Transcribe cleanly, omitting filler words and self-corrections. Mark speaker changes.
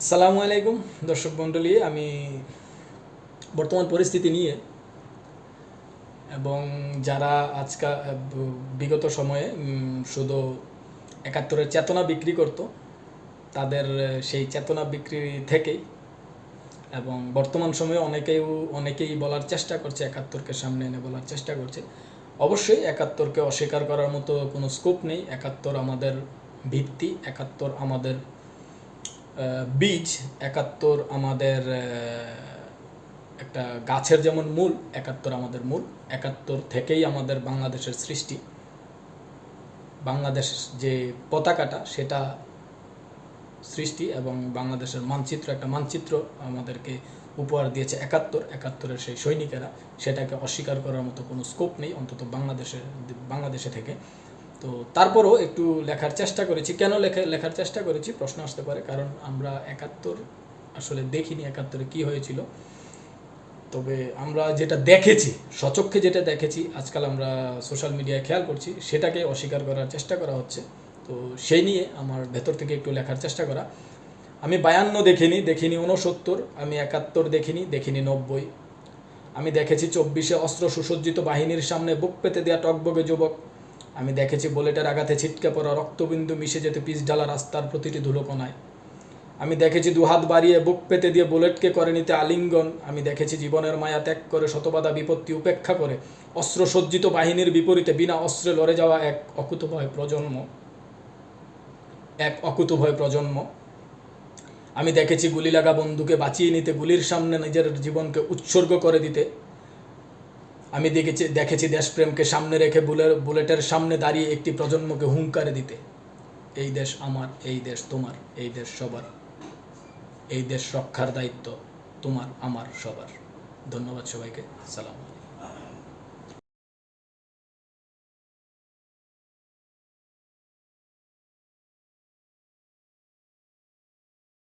Speaker 1: আসসালামু আলাইকুম দর্শক মণ্ডলী, আমি বর্তমান পরিস্থিতি নিয়ে এবং যারা আজকাল বিগত সময়ে শুধু একাত্তরের চেতনা বিক্রি করত, তাদের সেই চেতনা বিক্রি থেকেই এবং বর্তমান সময়ে অনেকেই বলার চেষ্টা করছে, একাত্তরকে সামনে এনে বলার চেষ্টা করছে। অবশ্যই একাত্তরকে অস্বীকার করার মতো কোনো স্কোপ নেই। একাত্তর আমাদের ভিত্তি, একাত্তর আমাদের বীজ, একাত্তর আমাদের একটা গাছের যেমন মূল, একাত্তর আমাদের মূল। একাত্তর থেকেই আমাদের বাংলাদেশের সৃষ্টি। বাংলাদেশ যে পতাকাটা সেটা সৃষ্টি এবং বাংলাদেশের মানচিত্র, একটা মানচিত্র আমাদেরকে উপহার দিয়েছে একাত্তরের সেই সৈনিকেরা। সেটাকে অস্বীকার করার মতো কোনো স্কোপ নেই, অন্তত বাংলাদেশে থেকে। তো তারপরও একটু লেখার চেষ্টা করেছি। কেন লেখার চেষ্টা করেছি প্রশ্ন আসতে পারে, কারণ আমরা একাত্তর আসলে দেখিনি, একাত্তরে কি হয়েছিল। তবে আমরা যেটা দেখেছি, স্বচক্ষে যেটা দেখেছি, আজকাল আমরা সোশ্যাল মিডিয়ায় খেয়াল করছি, সেটাকে অস্বীকার করার চেষ্টা করা হচ্ছে। তো সেই নিয়ে আমার ভেতর থেকে একটু লেখার চেষ্টা করা। আমি 52 দেখিনি 69, আমি 71 দেখিনি 90। আমি দেখেছি 24-এ অস্ত্র সুসজ্জিত বাহিনীর সামনে বুক পেতে দেওয়া টকবগে যুবক। আমি দেখেছি বুলেটের আঘাতে ছিটকে পড়া রক্তবিন্দু মিশে যেতে পিচ ঢালা রাস্তার প্রতিটি ধুলোকণায়। আমি দেখেছি দুহাত বাড়িয়ে বুক পেতে দিয়ে বুলেটকে করে নিতে আলিঙ্গন। আমি দেখেছি জীবনের মায়া ত্যাগ করে শতবাধা বিপত্তি উপেক্ষা করে অস্ত্রসজ্জিত বাহিনীর বিপরীতে বিনা অস্ত্রে লড়ে যাওয়া এক অকুতোভয় প্রজন্ম। আমি দেখেছি গুলি লাগা বন্ধুকে বাঁচিয়ে নিতে, গুলির সামনে নিজের জীবনকে উৎসর্গ করে দিতে। আমি দেখেছি দেশপ্রেমকে সামনে রেখে বুলেটের সামনে দাঁড়িয়ে একটি প্রজন্মকে হুঙ্কারে দিতে, এই দেশ আমার, এই দেশ তোমার, এই দেশ সবার, এই দেশ রক্ষার দায়িত্ব তোমার আমার সবার। ধন্যবাদ সবাইকে। সালাম।